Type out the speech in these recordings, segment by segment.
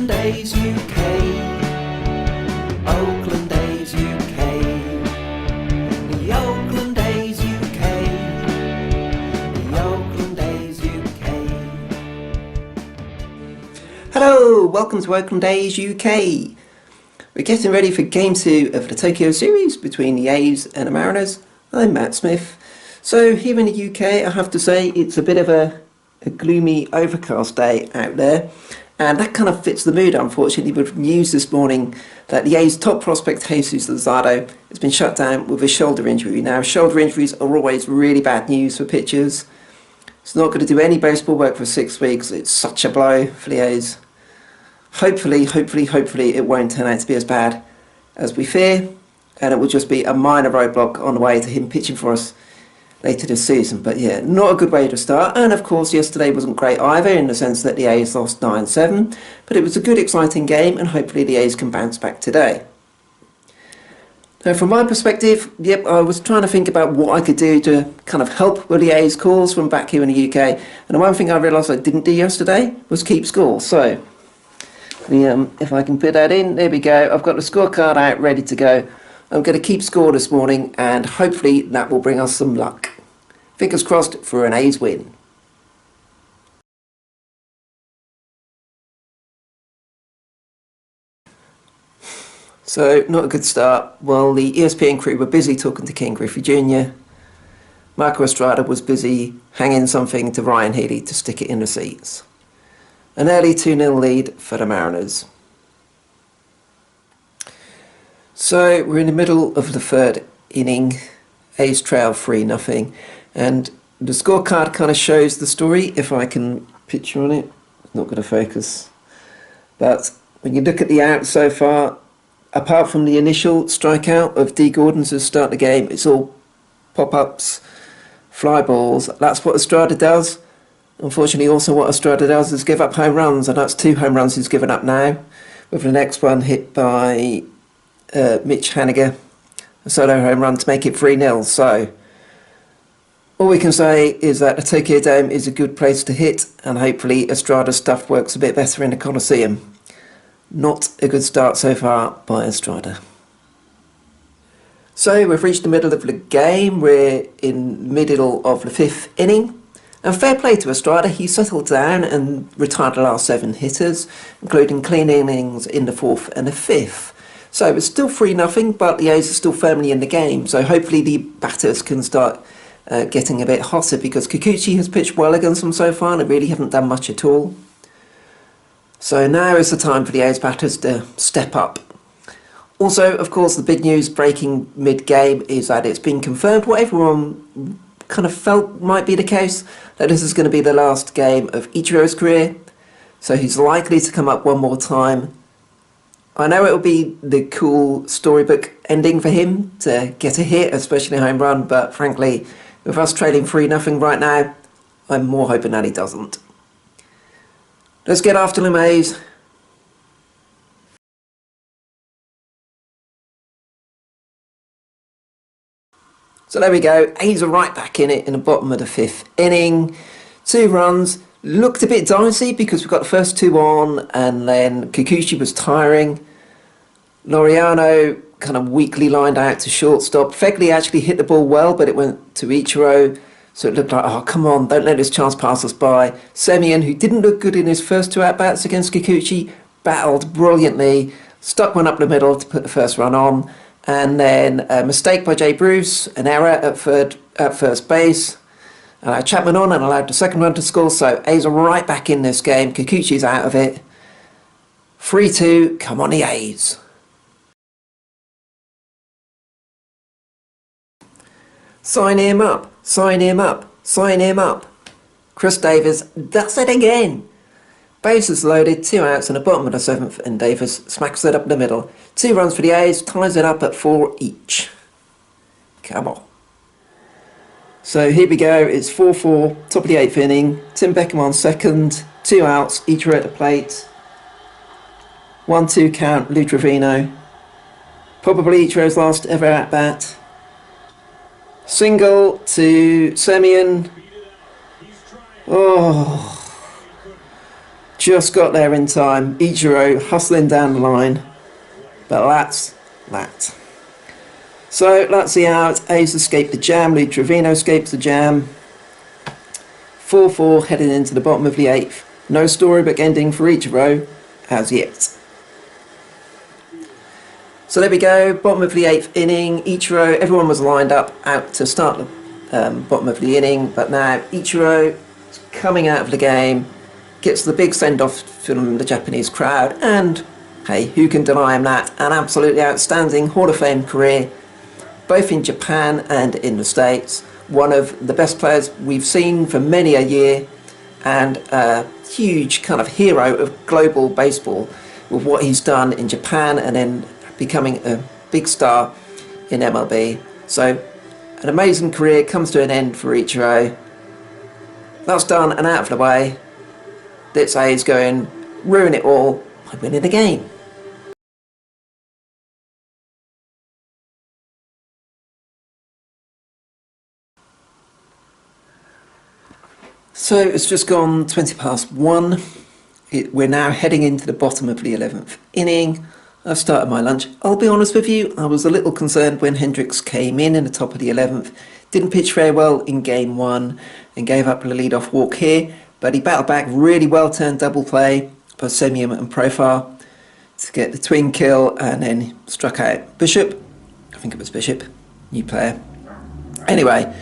Oakland A's UK. Oakland A's UK. The Oakland A's UK. The Oakland A's UK. Hello, welcome to Oakland A's UK. We're getting ready for Game 2 of the Tokyo series between the A's and the Mariners. I'm Matt Smith. So here in the UK, I have to say it's a bit of a gloomy, overcast day out there. And that kind of fits the mood, unfortunately, with news this morning that the A's top prospect, Jesus Luzardo, has been shut down with a shoulder injury. Now, shoulder injuries are always really bad news for pitchers. It's not going to do any baseball work for 6 weeks. It's such a blow for the A's. Hopefully, it won't turn out to be as bad as we fear, and it will just be a minor roadblock on the way to him pitching for us later this season. But yeah, not a good way to start. And of course, yesterday wasn't great either, in the sense that the A's lost 9-7, but it was a good, exciting game, and hopefully the A's can bounce back today. Now, from my perspective, yep, I was trying to think about what I could do to kind of help with the A's cause from back here in the UK, and the one thing I realised I didn't do yesterday was keep score. So if I can put that in, there we go. I've got the scorecard out, ready to go. I'm going to keep score this morning, and hopefully that will bring us some luck. Fingers crossed for an A's win. So, not a good start. Well, the ESPN crew were busy talking to Ken Griffey Jr. Marco Estrada was busy hanging something to Ryan Healy to stick it in the seats. An early 2-0 lead for the Mariners. So we're in the middle of the third inning. A's trail 3-0, and the scorecard kind of shows the story. If I can picture on it, it's not going to focus. But when you look at the outs so far, apart from the initial strikeout of D. Gordon's to start the game, it's all pop-ups, fly balls. That's what Estrada does. Unfortunately, also what Estrada does is give up home runs, and that's 2 home runs he's given up now, with the next one hit by Mitch Haniger, a solo home run to make it 3-0. So all we can say is that the Tokyo Dome is a good place to hit, and hopefully Estrada's stuff works a bit better in the Coliseum. Not a good start so far by Estrada. So we've reached the middle of the game. We're in the middle of the 5th inning. And fair play to Estrada, he settled down and retired the last 7 hitters, including clean innings in the 4th and the 5th. So it's still 3-0, but the A's are still firmly in the game. So hopefully the batters can start getting a bit hotter, because Kikuchi has pitched well against them so far, and they really haven't done much at all. So now is the time for the A's batters to step up. Also, of course, the big news breaking mid-game is that it's been confirmed, what everyone kind of felt might be the case, that this is going to be the last game of Ichiro's career. So he's likely to come up one more time. I know it will be the cool storybook ending for him to get a hit, especially a home run, but frankly, with us trailing 3-0 right now, I'm more hoping that he doesn't. Let's get after them, A's. So there we go, A's are right back in it in the bottom of the 5th inning. 2 runs, looked a bit dicey because we got the first 2 on, and then Kikuchi was tiring. Laureano kind of weakly lined out to shortstop. Fegley actually hit the ball well, but it went to Ichiro, so it looked like, oh come on, don't let this chance pass us by. Semien, who didn't look good in his first 2 at-bats against Kikuchi, battled brilliantly, stuck one up the middle to put the first run on. And then a mistake by Jay Bruce, an error at first base. Chapman on and allowed the second run to score, so A's are right back in this game. Kikuchi's out of it. 3-2, come on the A's. Sign him up, sign him up, sign him up. Chris Davis does it again. Bases loaded, 2 outs in the bottom of the 7th, and Davis smacks it up the middle. 2 runs for the A's, ties it up at 4 each. Come on. So here we go, it's 4-4, top of the 8th inning. Tim Beckham on second, 2 outs, Ichiro at the plate. 1-2 count, Lou Trevino. Probably Ichiro's last ever at-bat. Single to Semien. Oh. just got there in time. Ichiro hustling down the line. But that's that. So that's the out. A's escaped the jam. Lee Trevino escapes the jam. 4-4 heading into the bottom of the 8th. No storybook ending for Ichiro as yet. So there we go, bottom of the 8th inning. Ichiro, everyone was lined up out to start the bottom of the inning, but now Ichiro is coming out of the game, gets the big send-off from the Japanese crowd, and hey, who can deny him that? An absolutely outstanding Hall of Fame career, both in Japan and in the States. One of the best players we've seen for many a year, and a huge kind of hero of global baseball with what he's done in Japan and then becoming a big star in MLB. So an amazing career comes to an end for Ichiro. That's done and out of the way. Let's say he's going ruin it all by winning the game. So it's just gone 1:20. We're now heading into the bottom of the 11th inning. I've started my lunch. I'll be honest with you, I was a little concerned when Hendricks came in the top of the 11th. Didn't pitch very well in game 1 and gave up the lead-off walk here, but he battled back really well, turned double play by Semien and Profar to get the twin kill, and then struck out Bishop. I think it was Bishop, new player. Anyway,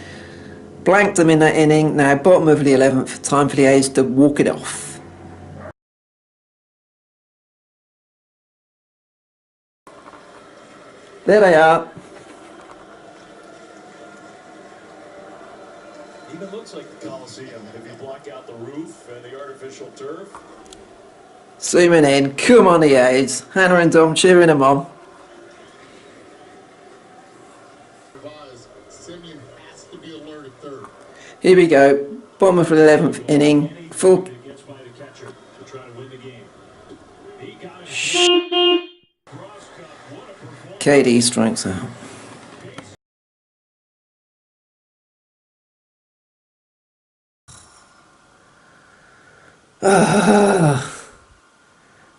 blanked them in that inning. Now bottom of the 11th, time for the A's to walk it off. There they are. Even looks like the Coliseum if you block out the roof and the artificial turf. Zooming in, come on the A's. Hannah and Dom cheering them on. Semien has to be alert at third. Here we go, bottom of the 11th inning. Full. KD strikes out.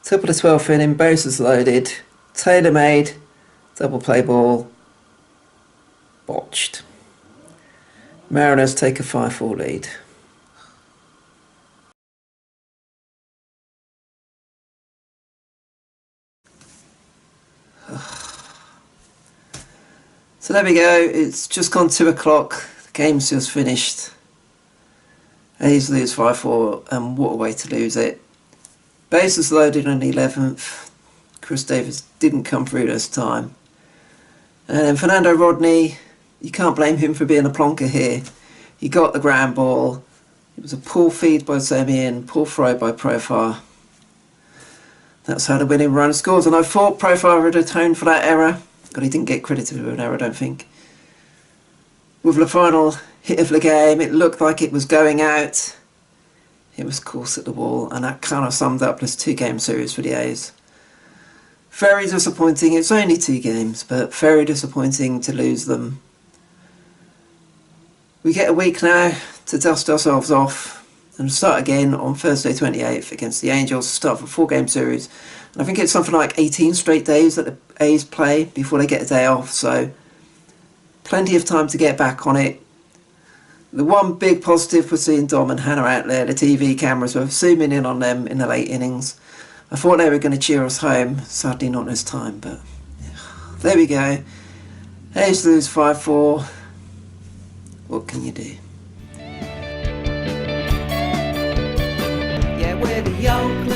Top of the 12th inning, bases loaded, tailor made, double play ball, botched. Mariners take a 5-4 lead. So there we go, it's just gone 2 o'clock, the game's just finished. A's lose 5-4, and what a way to lose it. Bases loaded on the 11th, Chris Davis didn't come through this time. And then Fernando Rodney, you can't blame him for being a plonker here. He got the ground ball, it was a pull feed by Semien, pull throw by Profar. That's how the winning run scores, and I thought Profar would atone for that error. But he didn't get credited with an error, I don't think. With the final hit of the game, it looked like it was going out. It was course at the wall, and that kind of summed up this 2-game series for the A's. Very disappointing. It's only 2 games, but very disappointing to lose them. We get a week now to dust ourselves off and start again on Thursday 28th against the Angels to start a 4-game series. And I think it's something like 18 straight days that the A's play before they get a day off, so plenty of time to get back on it. The one big positive was seeing Dom and Hannah out there. The TV cameras were zooming in on them in the late innings. I thought they were going to cheer us home, sadly not this time, but yeah. There we go. A's lose 5-4. What can you do? Yeah, we're the Oakland